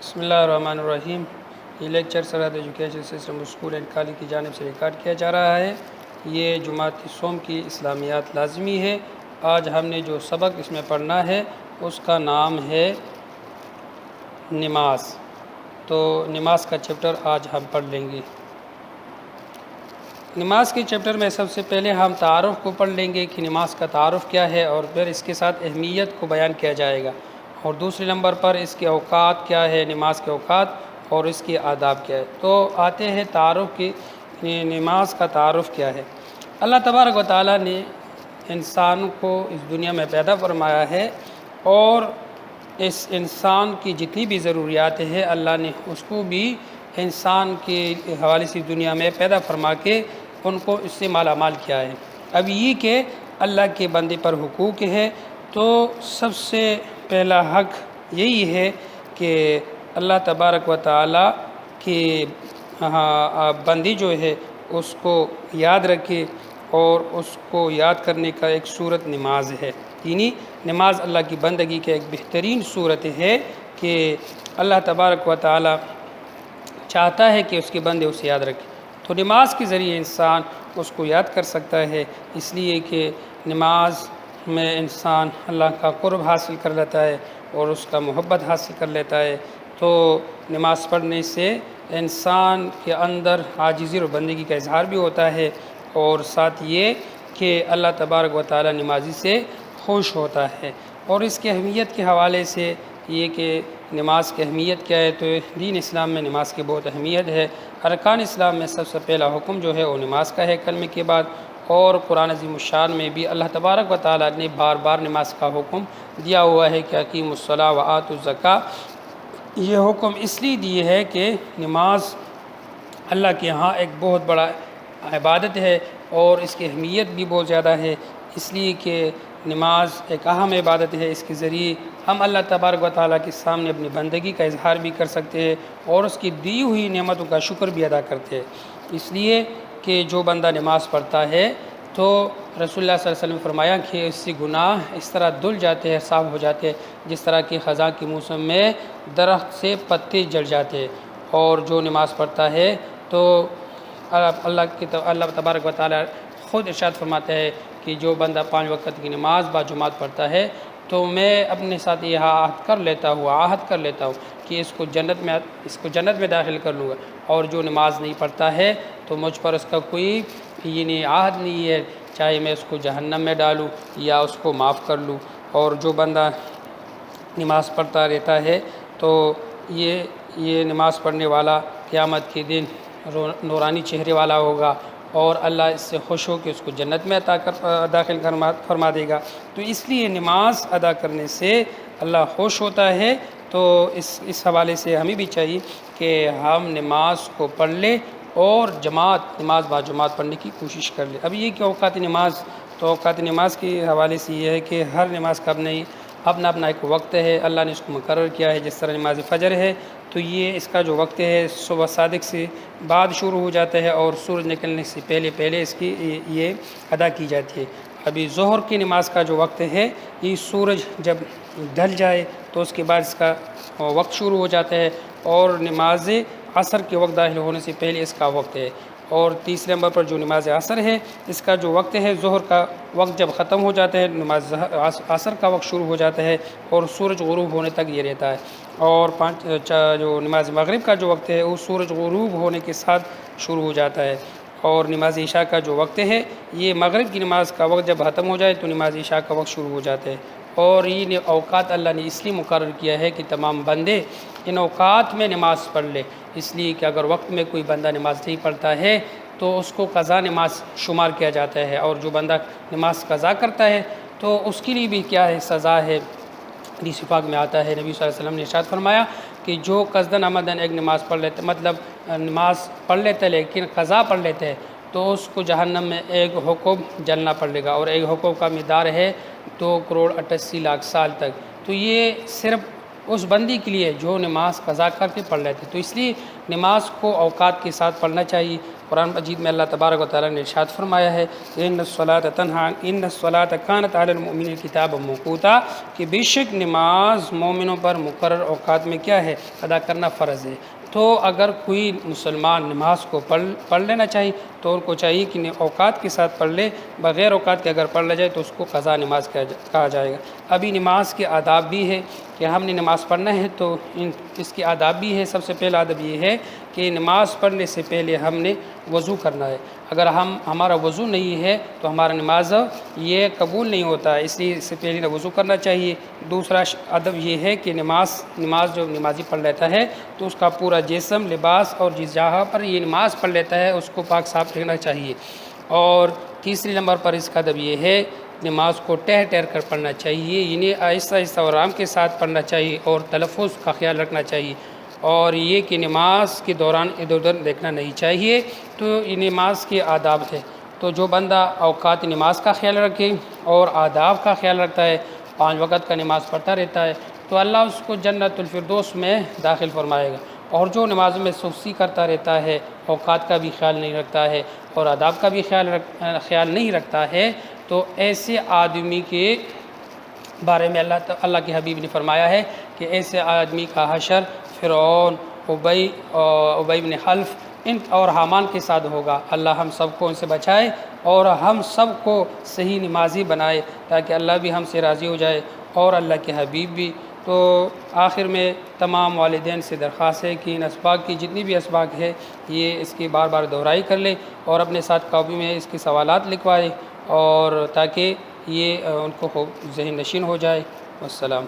بسم اللہ الرحمن الرحیم۔ یہ لیکچر سرحد education system school and college کی جانب سے ریکارڈ کیا جا رہا ہے۔ یہ جماعت سوم کی اسلامیات لازمی ہے۔ آج ہم نے جو سبق اس میں پڑھنا ہے اس کا نام ہے نماز۔ تو نماز کا چیپٹر آج ہم پڑھ لیں گے۔ نماز کے چیپٹر میں سب سے پہلے ہم تعارف کو پڑھ لیں گے کہ نماز کا تعارف کیا ہے، اور پھر اس کے ساتھ اہمیت کو بیان کیا جائے گا، اور دوسرے نمبر پر اس کے اوقات کیا ہے، نماز کے اوقات اور اس کے آداب کیا ہے۔ تو آتے ہیں تعارف کی، نماز کا تعارف کیا ہے۔ اللہ تبارک و تعالیٰ نے انسان کو اس دنیا میں پیدا فرمایا ہے، اور اس انسان کی جتنی بھی ضروریات ہیں اللہ نے اس کو بھی انسان کے حوالے سے دنیا میں پیدا فرما کے ان کو اس سے مالا مال کیا ہے۔ اب یہ کہ اللہ کے بندے پر حقوق ہے، تو سب سے پہلا حق یہی ہے کہ اللہ تبارک و تعالیٰ کے بندی جو ہے اس کو یاد رکھے، اور اس کو یاد کرنے کا ایک صورت نماز ہے۔ یعنی نماز اللہ کی بندگی کا ایک بہترین صورت ہے کہ اللہ تبارک و تعالیٰ چاہتا ہے کہ اس کے بندے اسے یاد رکھیں، تو نماز کے ذریعے انسان اس کو یاد کر سکتا ہے، اس لیے کہ نماز میں انسان اللہ کا قرب حاصل کر لیتا ہے اور اس کا محبت حاصل کر لیتا ہے۔ تو نماز پڑھنے سے انسان کے اندر عاجزی اور بندگی کا اظہار بھی ہوتا ہے، اور ساتھ یہ کہ اللہ تبارک و تعالی نمازی سے خوش ہوتا ہے۔ اور اس کی اہمیت کے حوالے سے یہ کہ نماز کی اہمیت کیا ہے، تو دین اسلام میں نماز کی بہت اہمیت ہے۔ ارکان اسلام میں سب سے پہلا حکم جو ہے وہ نماز کا ہے کلمے کے بعد، اور قرآن عظیم الشان میں بھی اللہ تبارک و تعالیٰ نے بار بار نماز کا حکم دیا ہوا ہے کہ اقیموا الصلاۃ وآتوا الزکاۃ۔ یہ حکم اس لیے دیے ہے کہ نماز اللہ کے ہاں ایک بہت بڑا عبادت ہے، اور اس کی اہمیت بھی بہت زیادہ ہے، اس لیے کہ نماز ایک اہم عبادت ہے۔ اس کے ذریعے ہم اللہ تبارک و تعالیٰ کے سامنے اپنی بندگی کا اظہار بھی کر سکتے ہیں، اور اس کی دی ہوئی نعمتوں کا شکر بھی ادا کرتے ہیں۔ اس لیے کہ جو بندہ نماز پڑھتا ہے تو رسول اللہ صلی اللہ علیہ وسلم نے فرمایا کہ اس سے گناہ اس طرح دھل جاتے ہیں، صاف ہو جاتے ہیں، جس طرح کہ خزاں کے موسم میں درخت سے پتے جل جاتے ہیں۔ اور جو نماز پڑھتا ہے تو اللہ تبارک و تعالیٰ خود ارشاد فرماتا ہے کہ جو بندہ 5 وقت کی نماز باجماعت پڑھتا ہے تو میں اپنے ساتھ یہ عہد کر لیتا ہوں کہ اس کو جنت میں داخل کر لوں گا، اور جو نماز نہیں پڑھتا ہے تو مجھ پر اس کا کوئی یہ عہد نہیں ہے، چاہے میں اس کو جہنم میں ڈالوں یا اس کو معاف کر لوں۔ اور جو بندہ نماز پڑھتا رہتا ہے تو یہ نماز پڑھنے والا قیامت کے دن نورانی چہرے والا ہوگا، اور اللہ اس سے خوش ہو کہ اس کو جنت میں داخل فرما دے گا۔ تو اس لیے نماز ادا کرنے سے اللہ خوش ہوتا ہے۔ تو اس حوالے سے ہمیں بھی چاہیے کہ ہم نماز کو پڑھ لیں، اور نماز باجماعت پڑھنے کی کوشش کر لیں۔ اب یہ کہ اوقات نماز کے حوالے سے یہ ہے کہ ہر نماز کا اپنا ایک وقت ہے، اللہ نے اس کو مقرر کیا ہے۔ جس طرح نماز فجر ہے تو یہ اس کا جو وقت ہے صبح صادق سے بعد شروع ہو جاتا ہے، اور سورج نکلنے سے پہلے اس کی یہ ادا کی جاتی ہے۔ ابھی ظہر کی نماز کا جو وقت ہے، یہ سورج جب ڈھل جائے تو اس کے بعد اس کا وقت شروع ہو جاتا ہے، اور نماز عصر کے وقت داخل ہونے سے پہلے اس کا وقت ہے۔ اور تیسرے نمبر پر جو نماز عصر ہے، اس کا جو وقت ہے، ظہر کا وقت جب ختم ہو جاتا ہے نماز عصر کا وقت شروع ہو جاتا ہے، اور سورج غروب ہونے تک یہ رہتا ہے۔ اور جو نماز مغرب کا جو وقت ہے وہ سورج غروب ہونے کے ساتھ شروع ہو جاتا ہے۔ اور نماز عشاء کا جو وقت ہے، یہ مغرب کی نماز کا وقت جب ختم ہو جائے تو نماز عشاء کا وقت شروع ہو جاتا ہے۔ اور یہ اوقات اللہ نے اس لیے مقرر کیا ہے کہ تمام بندے ان اوقات میں نماز پڑھ لے، اس لیے کہ اگر وقت میں کوئی بندہ نماز نہیں پڑھتا ہے تو اس کو قضا نماز شمار کیا جاتا ہے، اور جو بندہ نماز قضا کرتا ہے تو اس کے لیے بھی کیا ہے، سزا ہے۔ حدیث پاک میں آتا ہے، نبی صلی اللہ علیہ وسلم نے ارشاد فرمایا کہ جو قصداً عمداً ایک نماز پڑھ لیتا، مطلب نماز پڑھ لیتا ہے لیکن قضا پڑھ لیتے ہیں، تو اس کو جہنم میں ایک حکم جلنا پڑے گا، اور ایک حکم کا مقدار ہے 2,88,00,000 سال تک۔ تو یہ صرف اس بندی کے لیے جو نماز قضا کر کے پڑھ لیتے. تو اس لیے نماز کو اوقات کے ساتھ پڑھنا چاہیے. قرآن مجید میں اللہ تبارک و تعالیٰ نے ارشاد فرمایا ہے کہ ان الصلاۃ کانت علی المؤمنین کتابا موقوتا، کہ بے شک نماز مومنوں پر مقرر اوقات میں کیا ہے، ادا کرنا فرض ہے. تو اگر کوئی مسلمان نماز کو پڑھ لینا چاہیے تو ان کو چاہیے کہ اوقات کے ساتھ پڑھ لے. بغیر اوقات کے اگر پڑھ لیا جائے تو اس کو قضا نماز کہا جائے گا. ابھی نماز کے آداب بھی ہے کہ ہم نے نماز پڑھنا ہے تو اس کے آداب بھی ہے. سب سے پہلا ادب یہ ہے کہ نماز پڑھنے سے پہلے ہم نے وضو کرنا ہے. اگر ہمارا وضو نہیں ہے تو ہمارا نماز یہ قبول نہیں ہوتا ہے، اس لیے اس سے پہلے وضو کرنا چاہیے. دوسرا ادب یہ ہے کہ نماز جو نمازی پڑھ لیتا ہے تو اس کا پورا جسم، لباس اور جس جگہ پر یہ نماز پڑھ لیتا ہے اس کو پاک صاف رکھنا چاہیے. اور تیسری نمبر پر اس کا ادب یہ ہے نماز کو ٹہر ٹہر کر پڑھنا چاہیے، یعنی آہستہ آہستہ اور آرام کے ساتھ پڑھنا چاہیے اور تلفظ کا خیال رکھنا چاہیے. اور یہ کہ نماز کے دوران ادھر ادھر دیکھنا نہیں چاہیے. تو یہ نماز کے آداب ہے. تو جو بندہ اوقات نماز کا خیال رکھے اور آداب کا خیال رکھتا ہے، 5 وقت کا نماز پڑھتا رہتا ہے، تو اللہ اس کو جنت الفردوس میں داخل فرمائے گا. اور جو نماز میں سستی کرتا رہتا ہے، اوقات کا بھی خیال نہیں رکھتا ہے اور آداب کا بھی خیال نہیں رکھتا ہے، تو ایسے آدمی کے بارے میں اللہ کے حبیب نے فرمایا ہے کہ ایسے آدمی کا حشر فرعون، ابی بن خلف اور حامان کے ساتھ ہوگا. اللہ ہم سب کو ان سے بچائے اور ہم سب کو صحیح نمازی بنائے تاکہ اللہ بھی ہم سے راضی ہو جائے اور اللہ کے حبیب بھی. تو آخر میں تمام والدین سے درخواست ہے کہ ان اسباق کی جتنی بھی اسباق ہے یہ اس کی بار بار دہرائی کر لے اور اپنے ساتھ کاپی میں اس کے سوالات لکھوائے اور تاکہ یہ ان کو ذہن نشین ہو جائے. والسلام.